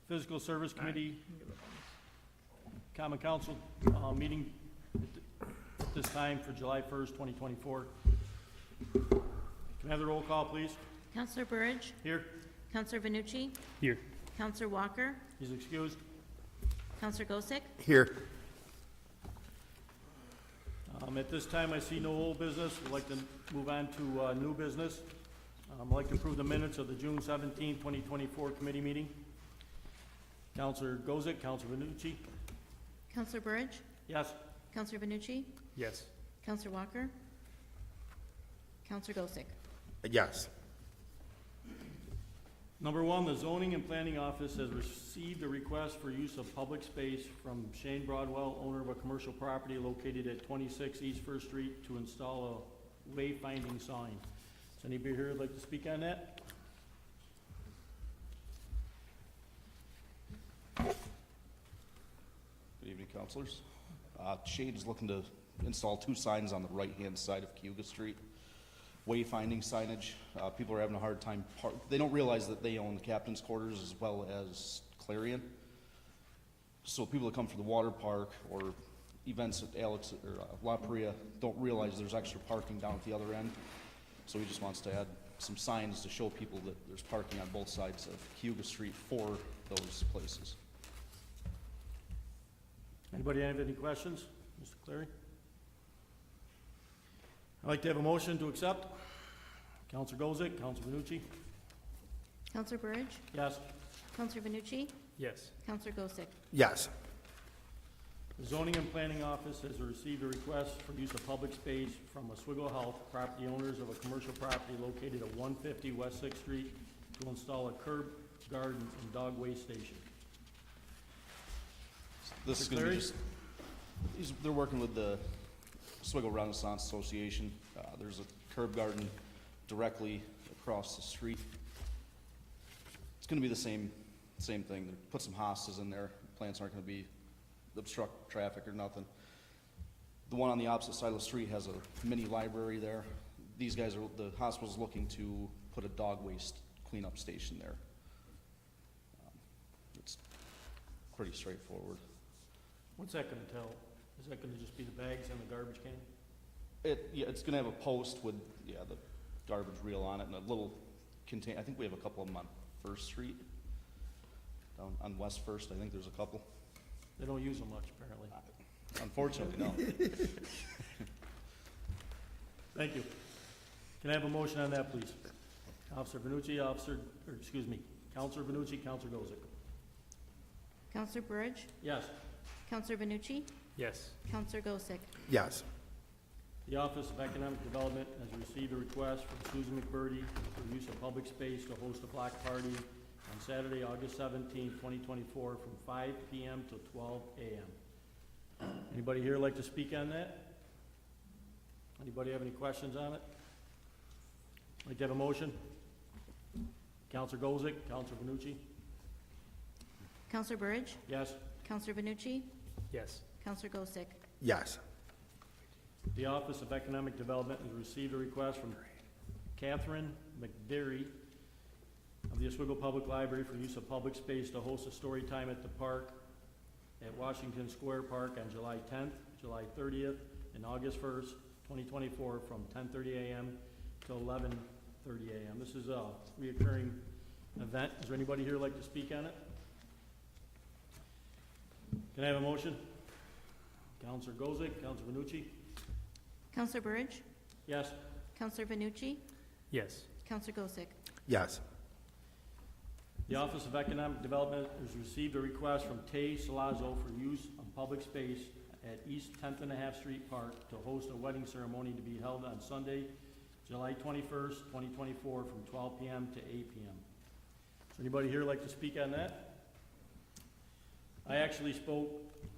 Physical Service Committee, Common Council, meeting at this time for July 1st, 2024. Can I have the roll call, please? Counselor Burridge. Here. Counselor Vanucci. Here. Counselor Walker. He's excused. Counselor Gosick. Here. At this time, I see no old business. We'd like to move on to new business. I'd like to approve the minutes of the June 17, 2024 committee meeting. Counselor Gosick, Counselor Vanucci. Counselor Burridge. Yes. Counselor Vanucci. Yes. Counselor Walker. Counselor Gosick. Yes. Number one, the Zoning and Planning Office has received a request for use of public space from Shane Broadwell, owner of a commercial property located at 26 East First Street, to install a wayfinding sign. Does anybody here like to speak on that? Good evening, councilors. Shane is looking to install two signs on the right-hand side of Cayuga Street. Wayfinding signage. People are having a hard time. They don't realize that they own the captain's quarters as well as Clarion. So people that come from the water park or events at Alex or La Paria don't realize there's extra parking down at the other end. So he just wants to add some signs to show people that there's parking on both sides of Cayuga Street for those places. Anybody have any questions? Mr. Clary? I'd like to have a motion to accept. Counselor Gosick, Counselor Vanucci. Counselor Burridge. Yes. Counselor Vanucci. Yes. Counselor Gosick. Yes. The Zoning and Planning Office has received a request for use of public space from Oswego Health, property owners of a commercial property located at 150 West 6th Street, to install a curb, garden, and dog waste station. This is Mr. going to Clary? be just, they're working with the Oswego Renaissance Association. There's a curb garden directly across the street. It's going to be the same thing. They put some hostas in there. Plants aren't going to be obstruct traffic or nothing. The one on the opposite side of the street has a mini library there. These guys are, the hospital's looking to put a dog waste cleanup station there. It's pretty straightforward. What's that gonna tell? Is that gonna just be the bags and the garbage can? Yeah, it's gonna have a post with, the garbage reel on it and a little contain, I think we have a couple of them on First Street. Down on West First, I think there's a couple. They don't use them much, apparently. Unfortunately, no. Thank you. Can I have a motion on that, please? Counselor Vanucci, Counselor Vanucci, Counselor Gosick. Counselor Burridge. Yes. Counselor Vanucci. Yes. Counselor Gosick. Yes. The Office of Economic Development has received a request from Susan McBurdy for use of public space to host a block party on Saturday, August 17, 2024, from 5 p.m. to 12 a.m. Anybody here like to speak on that? Anybody have any questions on it? Like to have a motion? Counselor Gosick, Counselor Vanucci? Counselor Burridge. Yes. Counselor Vanucci. Yes. Counselor Gosick. Yes. The Office of Economic Development has received a request from Catherine McDerry of the Oswego Public Library for use of public space to host a story time at the park at Washington Square Park on July 10th, July 30th, and August 1st, 2024, from 10:30 a.m. to 11:30 a.m. This is a reoccurring event. Is there anybody here like to speak on it? Can I have a motion? Counselor Gosick, Counselor Vanucci? Counselor Burridge. Yes. Counselor Vanucci. Yes. Counselor Gosick. Yes. The Office of Economic Development has received a request from Tay Salazzo for use of public space at East 10th and a half Street Park to host a wedding ceremony to be held on Sunday, July 21st, 2024, from 12 p.m. to 8 p.m. Does anybody here like to speak on that? I actually spoke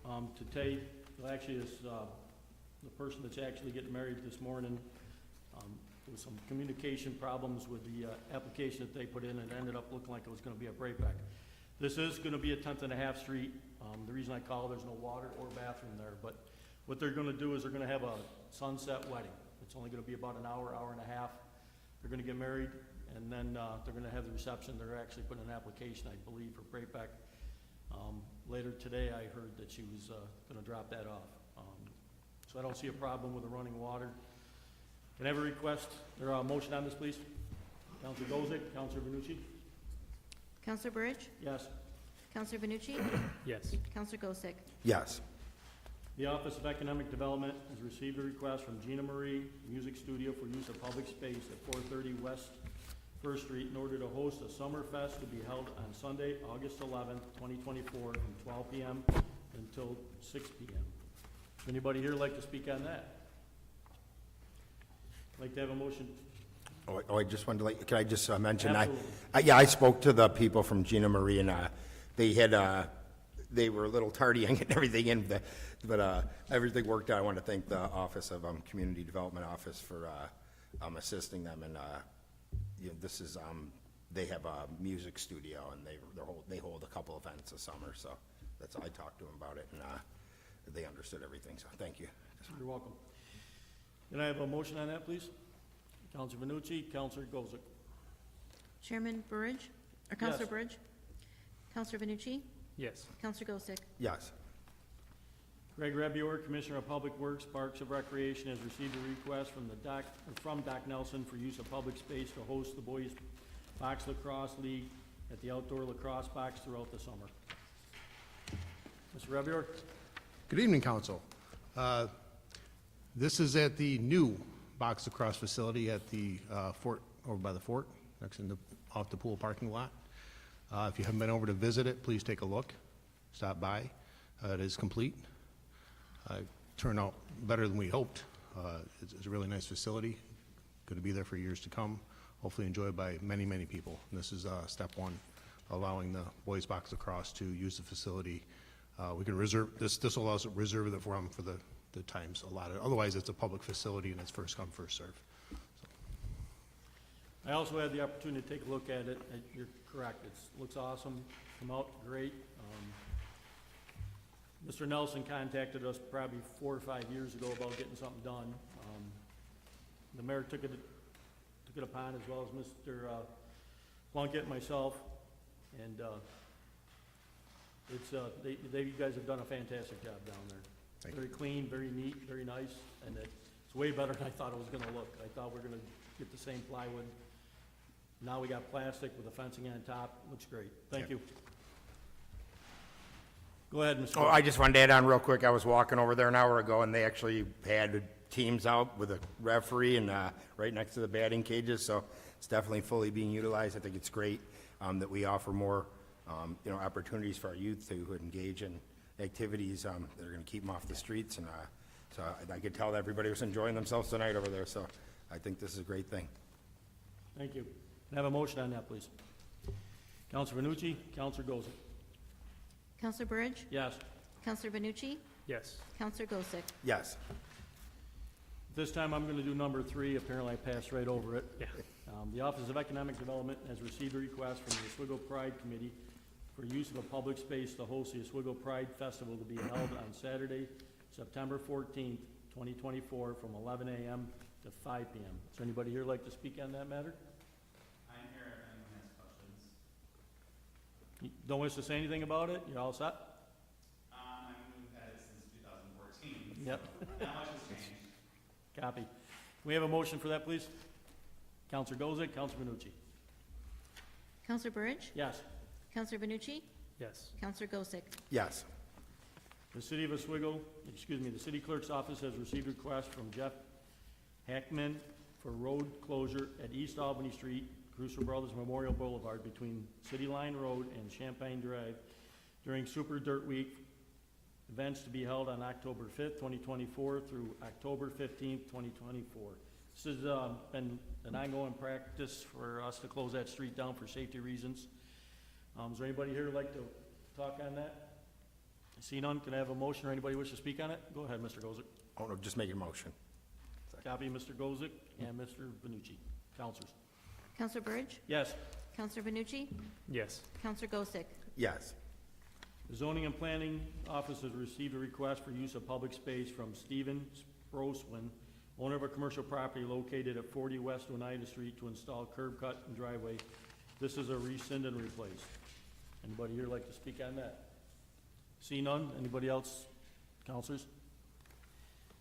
to Tay, who actually is the person that's actually getting married this morning. There was some communication problems with the application that they put in, and it ended up looking like it was going to be a breakback. This is going to be at 10th and a half Street. The reason I call, there's no water or bathroom there, but what they're going to do is they're going to have a sunset wedding. It's only going to be about an hour, hour and a half. They're going to get married, and then they're going to have the reception. They're actually putting an application, I believe, for breakback Later today, I heard that she was gonna drop that off. So I don't see a problem with the running water. Can I have a request, or a motion on this, please? Counselor Gozick, Counselor Venucci? Counselor Burridge? Yes. Counselor Venucci? Yes. Counselor Gosick? Yes. The Office of Economic Development has received a request from Gina Marie Music Studio for use of public space at 430 West First Street in order to host a summer fest to be held on Sunday, August 11th, 2024, from 12 p.m. until 6 p.m. Anybody here like to speak on that? Like to have a motion? I just wanted to can I just mention, Absolutely. yeah, I spoke to the people from Gina Marie, and they had, they were a little tardy on getting everything in, but everything worked out. I want to thank the Office of Community Development Office for assisting them, and you know, this is, they have a music studio, and they hold a couple events a summer, so that's, I talked to them about it, and they understood everything, so thank you. You're welcome. Can I have a motion on that, please? Counselor Venucci, Counselor Gozick. Chairman Burridge? Or Counselor Burridge? Counselor Venucci? Yes. Counselor Gosick? Yes. Greg Rebior, Commissioner of Public Works, Parks and Recreation, has received a request from Doc Nelson for use of public space to host the Boys Box Lacrosse League at the outdoor lacrosse box throughout the summer. Mr. Rebior? Good evening, Council. This is at the new box lacrosse facility at the fort, over by the fort, next in the, off the pool parking lot. If you haven't been over to visit it, please take a look, stop by. It is complete. Turned out better than we hoped. It's a really nice facility, going to be there for years to come, hopefully enjoyed by many, many people. And this is step one, allowing the boys box lacrosse to use the facility. We can reserve, this will allow us to reserve it for the times allotted. Otherwise, it's a public facility and it's first come, first serve. I also had the opportunity to take a look at it. You're correct. It looks awesome. Come out great. Mr. Nelson contacted us probably 4 or 5 years ago about getting something done. The mayor took it upon, as well as Mr. Plunkett and myself, and you guys have done a fantastic job down there. Thank Very clean, very neat, very nice, and it's way better than I thought it was gonna look. I thought we were gonna get the same plywood. Now we got plastic with the fencing on top. Looks great. Thank you. Go ahead, Mr. Oh, I just wanted to add on real quick. I was walking over there an hour ago, and they actually had teams out with a referee and right next to the batting cages, so it's definitely fully being utilized. I think it's great that we offer more, opportunities for our youth to engage in activities that are going to keep them off the streets, and so I could tell that everybody was enjoying themselves tonight over there, so I think this is a great thing. Thank you. Can I have a motion on that, please? Counselor Venucci, Counselor Gozick. Counselor Burridge? Yes. Counselor Venucci? Yes. Counselor Gosick? Yes. This time I'm gonna do number 3. Apparently I passed right over it. Yeah. The Office of Economic Development has received a request from the Oswego Pride Committee for use of a public space to host the Oswego Pride Festival to be held on Saturday, September 14th, 2024, from 11 a.m. to 5 p.m. Is there anybody here like to speak on that matter? I'm here if anyone has questions. You don't wish to say anything about it? You're all set? I mean, we've had it since 2014. Yep. Not much has changed. Copy. Can we have a motion for that, please? Counselor Gozick, Counselor Venucci. Counselor Burridge? Yes. Counselor Venucci? Yes. Counselor Gosick? Yes. The City of Oswego, the City Clerk's Office has received a request from Jeff Hackman for road closure at East Albany Street, Crusoe Brothers Memorial Boulevard between City Line Road and Champaign Drive during Super Dirt Week, events to be held on October 5th, 2024 through October 15th, 2024. This has been an ongoing practice for us to close that street down for safety reasons. Is there anybody here who'd like to talk on that? I see none. Can I have a motion, or anybody wish to speak on it? Go ahead, Mr. Gozick. Oh, no, just make a motion. Copy, Mr. Gozick and Mr. Venucci. Counselors. Counselor Burridge? Yes. Counselor Venucci? Yes. Counselor Gosick? Yes. The Zoning and Planning Office has received a request for use of public space from Stephen Sproswin, owner of a commercial property located at 40 West Oneida Street, to install curb cut and driveway. This is a rescind and replace. Anybody here like to speak on that? See none? Anybody else? Counselors?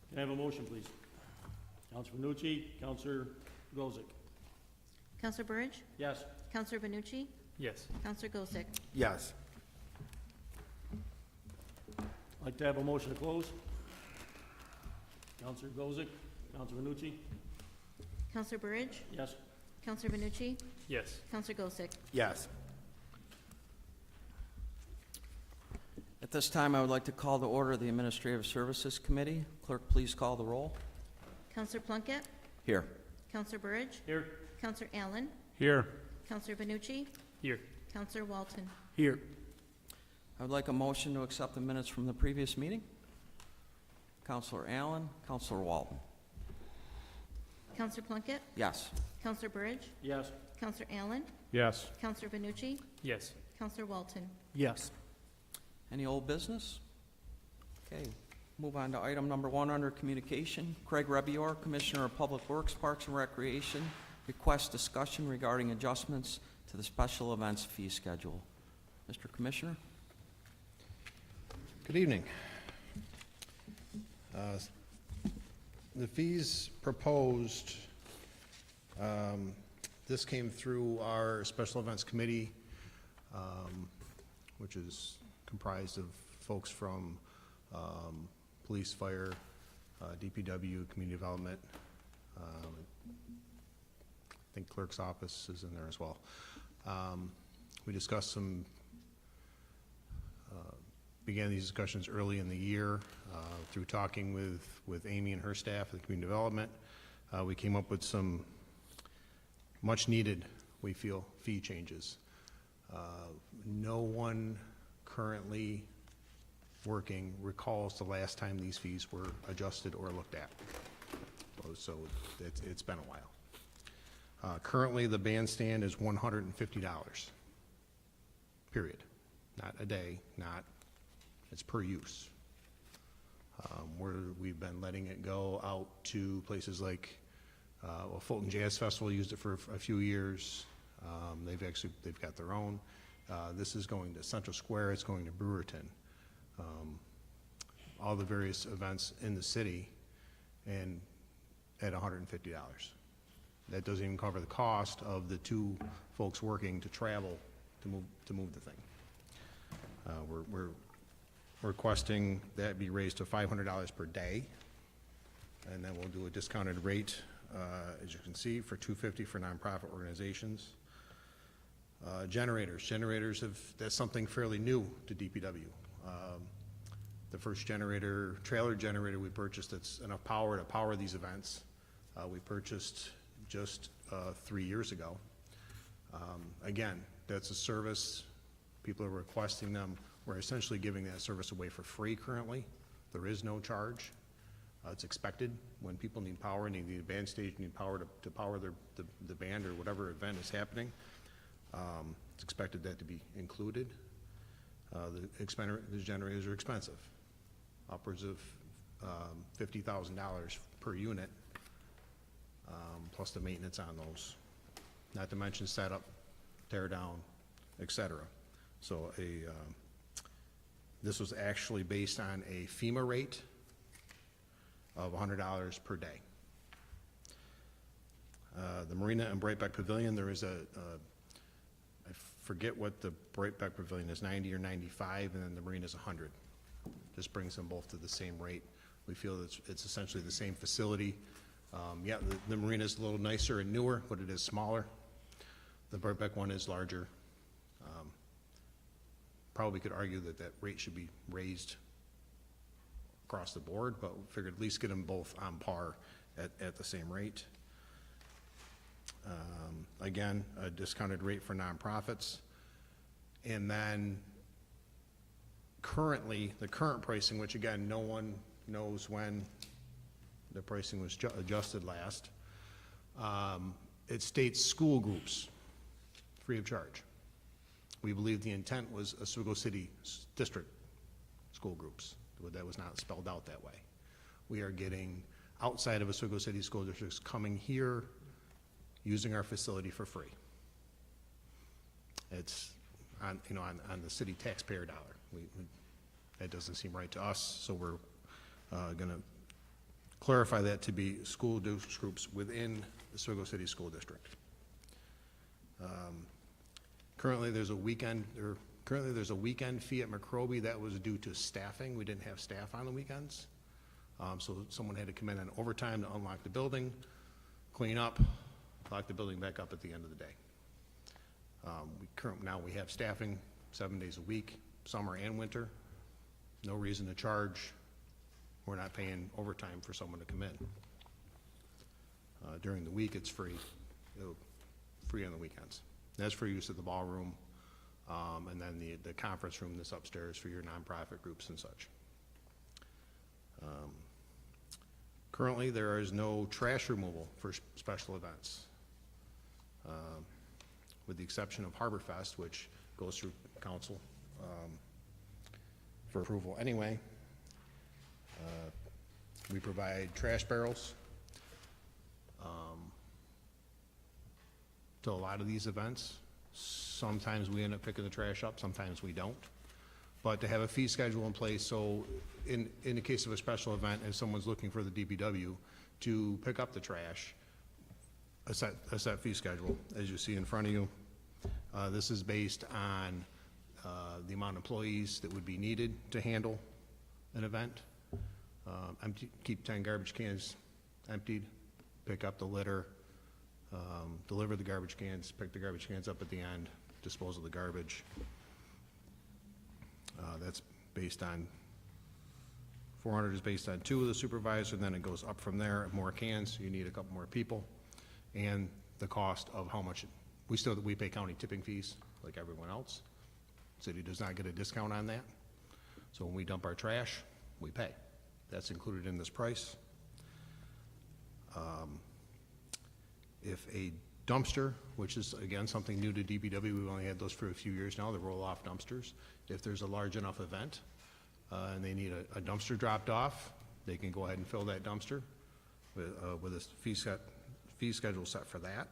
Can I have a motion, please? Counselor Benucci, Counselor Gozick. Counselor Burge, Yes. Counselor Benucci, Yes. Counselor Gosick. Yes. I'd like to have a motion to close. Counselor Gozick, Counselor Benucci. Counselor Burge, Yes. Counselor Benucci, Yes. Counselor Gosick. Yes. At this time, I would like to call to order the Administrative Services Committee. Clerk, please call the roll. Counselor Plunkett, Here. Counselor Burge, Here. Counselor Allen, Here. Counselor Benucci, Here. Counselor Walton. Here. I would like a motion to accept the minutes from the previous meeting. Counselor Allen, Counselor Walton. Counselor Plunkett, Yes. Counselor Burge, Yes. Counselor Allen, Yes. Counselor Benucci, Yes. Counselor Walton. Yes. Any old business? Okay, move on to item number 1 under communication. Craig Rebior, Commissioner of Public Works, Parks and Recreation, requests discussion regarding adjustments to the special events fee schedule. Mr. Commissioner? Good evening. The fees proposed, this came through our Special Events Committee, which is comprised of folks from police, fire, DPW, community development. I think clerk's office is in there as well. We discussed began these discussions early in the year through talking with Amy and her staff at community development. We came up with some much needed, we feel, fee changes. No one currently working recalls the last time these fees were adjusted or looked at. So it's been a while. Currently, the bandstand is $150, period. Not a day, it's per use. We've been letting it go out to places like, Fulton Jazz Festival used it for a few years. They've got their own. This is going to Central Square, it's going to Brewerton. All the various events in the city and at $150. That doesn't even cover the cost of the 2 folks working to travel to move the thing. We're requesting that be raised to $500 per day, and then we'll do a discounted rate, as you can see, for $250 for nonprofit organizations. Generators that's something fairly new to DPW. The first trailer generator we purchased that's enough power to power these events, we purchased just 3 years ago. Again, that's a service. People are requesting them. We're essentially giving that service away for free currently. There is no charge. It's expected when people need power, need the band stage, need power to power the band or whatever event is happening. It's expected that to be included. The generators are expensive, upwards of $50,000 per unit, plus the maintenance on those, not to mention setup, tear down, etc. So this was actually based on a FEMA rate of $100 per day. The Marina and Brightback Pavilion, there is I forget what the Brightback Pavilion is, 90 or 95, and then the Marina is 100. Just brings them both to the same rate. We feel it's essentially the same facility. Yeah, the Marina is a little nicer and newer, but it is smaller. The Brightback one is larger. Probably could argue that rate should be raised across the board, but we figured at least get them both on par at the same rate. Again, a discounted rate for nonprofits. And then currently, the current pricing, which again, no one knows when the pricing was adjusted last, it states school groups, free of charge. We believe the intent was Oswego City District school groups, but that was not spelled out that way. We are getting outside of Oswego City school districts coming here, using our facility for free. It's on the city taxpayer dollar. That doesn't seem right to us, so we're going to clarify that to be school groups within the Oswego City School District. Currently, there's a weekend fee at McRobey that was due to staffing. We didn't have staff on the weekends. So someone had to come in on overtime to unlock the building, clean up, lock the building back up at the end of the day. Now we have staffing 7 days a week, summer and winter. No reason to charge. We're not paying overtime for someone to come in. During the week, it's free. Free on the weekends. That's for use of the ballroom, and then the conference room that's upstairs for your nonprofit groups and such. Currently, there is no trash removal for special events, with the exception of Harbor Fest, which goes through council for approval anyway. We provide trash barrels to a lot of these events. Sometimes we end up picking the trash up, sometimes we don't. But to have a fee schedule in place, so in the case of a special event, and someone's looking for the DPW to pick up the trash, a set fee schedule, as you see in front of you. This is based on the amount of employees that would be needed to handle an event. Keep 10 garbage cans emptied, pick up the litter, deliver the garbage cans, pick the garbage cans up at the end, dispose of the garbage. That's based on, 400 is based on 2 of the supervisors, and then it goes up from there. More cans, you need a couple more people, and the cost of how much, we pay county tipping fees like everyone else. City does not get a discount on that. So when we dump our trash, we pay. That's included in this price. If a dumpster, which is again something new to DPW, we've only had those for a few years now, the roll-off dumpsters. If there's a large enough event and they need a dumpster dropped off, they can go ahead and fill that dumpster with a fee schedule set for that.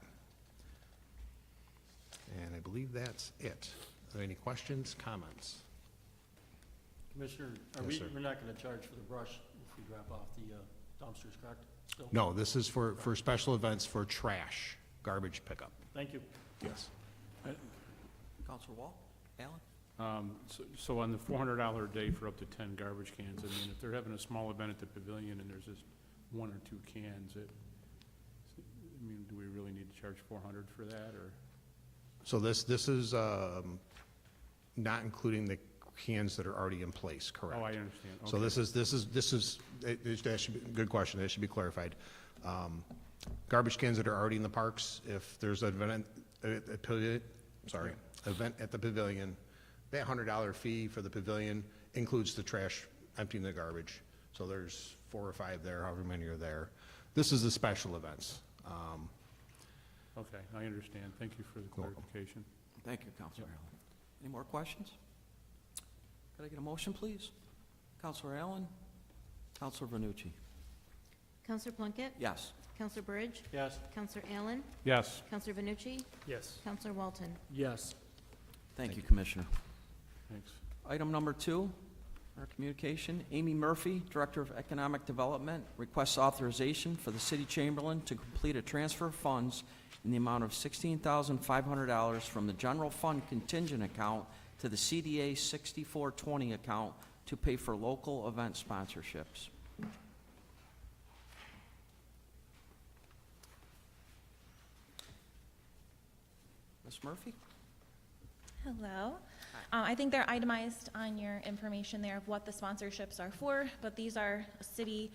And I believe that's it. Are there any questions, comments? Commissioner, Yes, sir. we're not gonna charge for the brush if we drop off the dumpsters, correct? Still? No, this is for special events for trash, garbage pickup. Thank you. Yes. Counselor Wall? Alan? So on the $400 a day for up to 10 garbage cans, I mean, if they're having a small event at the pavilion and there's just 1 or 2 cans, do we really need to charge $400 for that, or? So this is not including the cans that are already in place, correct? Oh, I understand. So Okay. that should be, good question, that should be clarified. Garbage cans that are already in the parks, if there's an event at the pavilion, that $100 fee for the pavilion includes the trash, emptying the garbage. So there's 4 or 5 there, however many are there. This is the special events. Okay, I understand. Thank you for the clarification. Thank you, Counselor Allen. Any more questions? Could I get a motion, please? Counselor Allen? Counselor Vernucci? Counselor Plunkett? Yes. Counselor Burridge? Yes. Counselor Allen? Yes. Counselor Vanucci? Yes. Counselor Walton? Yes. Thank you, Commissioner. Thanks. Item number 2, our communication. Amy Murphy, Director of Economic Development, requests authorization for the City Chamberlain to complete a transfer of funds in the amount of $16,500 from the General Fund Contingent Account to the CDA 6420 account to pay for local event sponsorships. Ms. Murphy? Hello. I think they're itemized on your information there of what the sponsorships are for, but these are city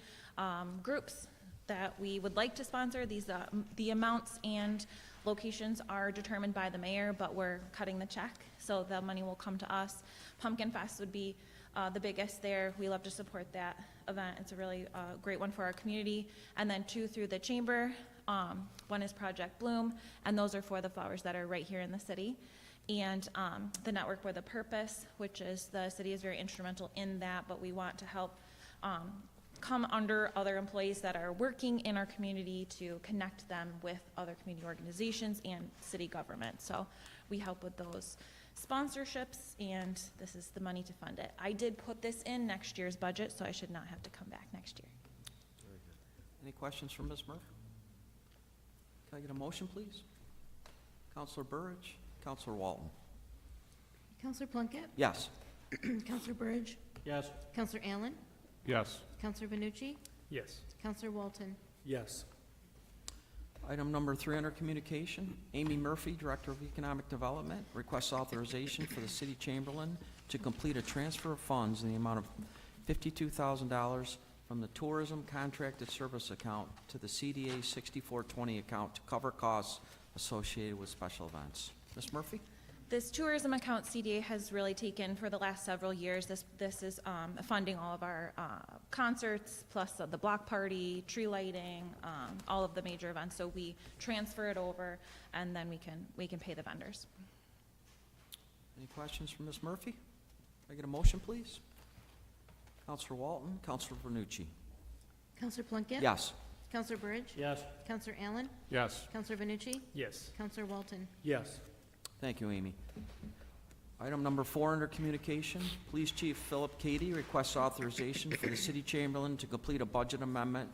groups that we would like to sponsor. These, the amounts and locations are determined by the mayor, but we're cutting the check, so the money will come to us. Pumpkin Fest would be the biggest there. We love to support that event. It's a really great one for our community. And then 2 through the chamber. One is Project Bloom, and those are for the flowers that are right here in the city. And the Network with a Purpose, which is, the city is very instrumental in that, but we want to help come under other employees that are working in our community to connect them with other community organizations and city government. So we help with those sponsorships, and this is the money to fund it. I did put this in next year's budget, so I should not have to come back next year. Any questions from Ms. Murphy? Can I get a motion, please? Counselor Burridge, Counselor Walton. Counselor Plunkett, Yes. Counselor Burridge, Yes. Counselor Allen, Yes. Counselor Vanucci, Yes. Counselor Walton. Yes. Item number 3 under communication, Amy Murphy, Director of Economic Development, requests authorization for the city chamberlain to complete a transfer of funds in the amount of $52,000 from the tourism contracted service account to the CDA 6420 account to cover costs associated with special events. Ms. Murphy? This tourism account CDA has really taken for the last several years. This is funding all of our concerts, plus the block party, tree lighting, all of the major events. So we transfer it over, and then we can pay the vendors. Any questions from Ms. Murphy? Can I get a motion, please? Counselor Walton, Counselor Vernucci. Counselor Plunkett? Yes. Counselor Burridge? Yes. Counselor Allen, Yes. Counselor Vanucci, Yes. Counselor Walton. Yes. Thank you, Amy. Item number 4 under communication, Police Chief Philip Cady requests authorization for the city chamberlain to complete a budget amendment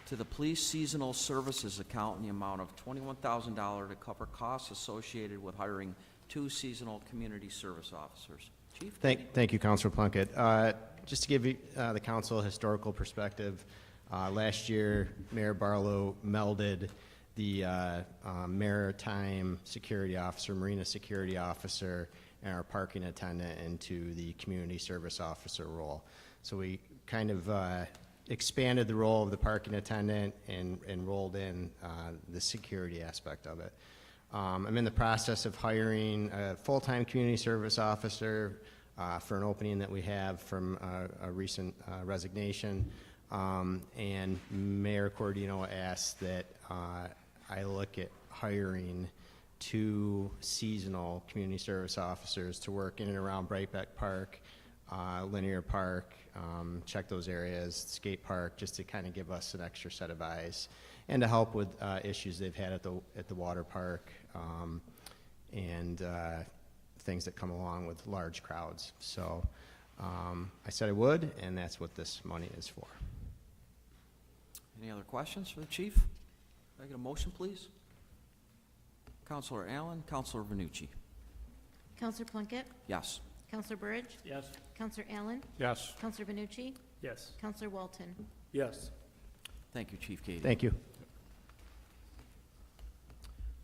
to the police seasonal services account in the amount of $21,000 to cover costs associated with hiring 2 seasonal community service officers. Chief? Thank you, Councilor Plunkett. Just to give you, the council a historical perspective, last year, Mayor Barlow melded the maritime security officer, marina security officer, and our parking attendant into the community service officer role. So we kind of expanded the role of the parking attendant and rolled in the security aspect of it. I'm in the process of hiring a full-time community service officer for an opening that we have from a recent resignation. And Mayor Cordino asked that I look at hiring 2 seasonal community service officers to work in and around Brightbeck Park, Linear Park, check those areas, skate park, just to kind of give us an extra set of eyes, and to help with issues they've had at the water park, and things that come along with large crowds. So I said I would, and that's what this money is for. Any other questions for the chief? Can I get a motion, please? Counselor Allen, Counselor Vernucci. Counselor Plunkett, Yes. Counselor Burridge, Yes. Counselor Allen, Yes. Counselor Vanucci, Yes. Counselor Walton. Yes. Thank you, Chief Cady. Thank you.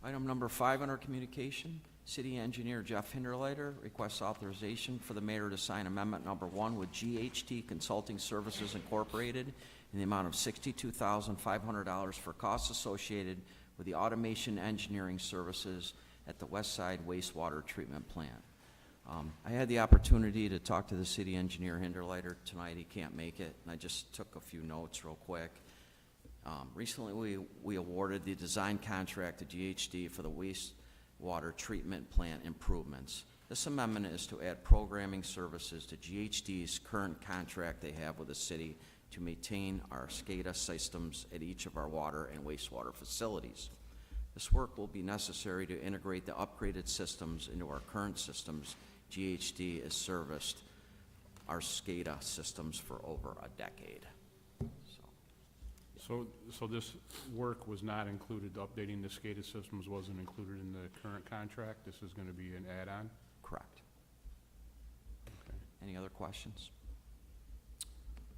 Item number 5 under communication, City Engineer Jeff Hinderleiter requests authorization for the mayor to sign amendment number 1 with GHT Consulting Services Incorporated in the amount of $62,500 for costs associated with the automation engineering services at the West Side Wastewater Treatment Plant. I had the opportunity to talk to the city engineer Hinderleiter tonight. He can't make it, and I just took a few notes real quick. Recently, we awarded the design contract to GHD for the wastewater treatment plant improvements. This amendment is to add programming services to GHD's current contract they have with the city to maintain our SCADA systems at each of our water and wastewater facilities. This work will be necessary to integrate the upgraded systems into our current systems. GHD has serviced our SCADA systems for over a decade. So this work was not included, updating the SCADA systems wasn't included in the current contract? This is going to be an add-on? Correct. Okay. Any other questions?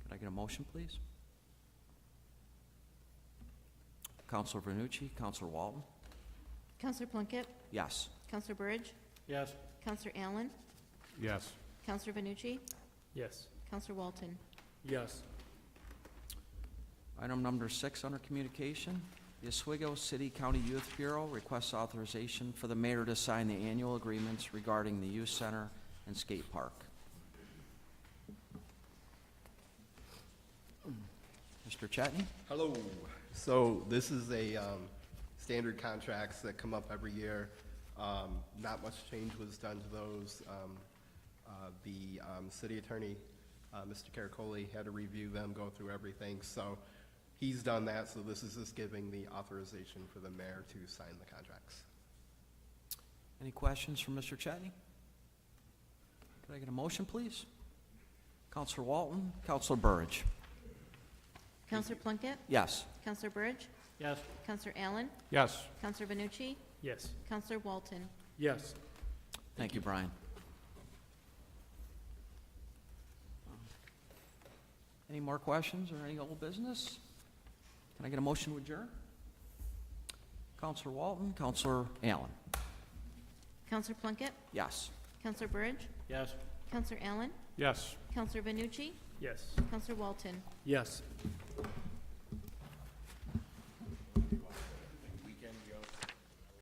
Could I get a motion, please? Counselor Vernucci, Counselor Walton? Counselor Plunkett, Yes. Counselor Burridge, Yes. Counselor Allen, Yes. Counselor Vanucci, Yes. Counselor Walton. Yes. Item number 6 under communication, the Oswego City County Youth Bureau requests authorization for the mayor to sign the annual agreements regarding the youth center and skate park. Mr. Chetney? Hello. So this is a standard contracts that come up every year. Not much change was done to those. The city attorney, Mr. Caracoli, had to review them, go through everything. So he's done that, so this is just giving the authorization for the mayor to sign the contracts. Any questions from Mr. Chetney? Could I get a motion, please? Counselor Walton, Counselor Burridge. Counselor Plunkett, Yes. Counselor Burridge, Yes. Counselor Allen, Yes. Counselor Vanucci, Yes. Counselor Walton. Yes. Thank you, Brian. Any more questions or any old business? Can I get a motion to adjourn? Counselor Walton, Counselor Allen. Counselor Plunkett, Yes. Counselor Burridge, Yes. Counselor Allen, Yes. Counselor Vanucci, Yes. Counselor Walton. Yes.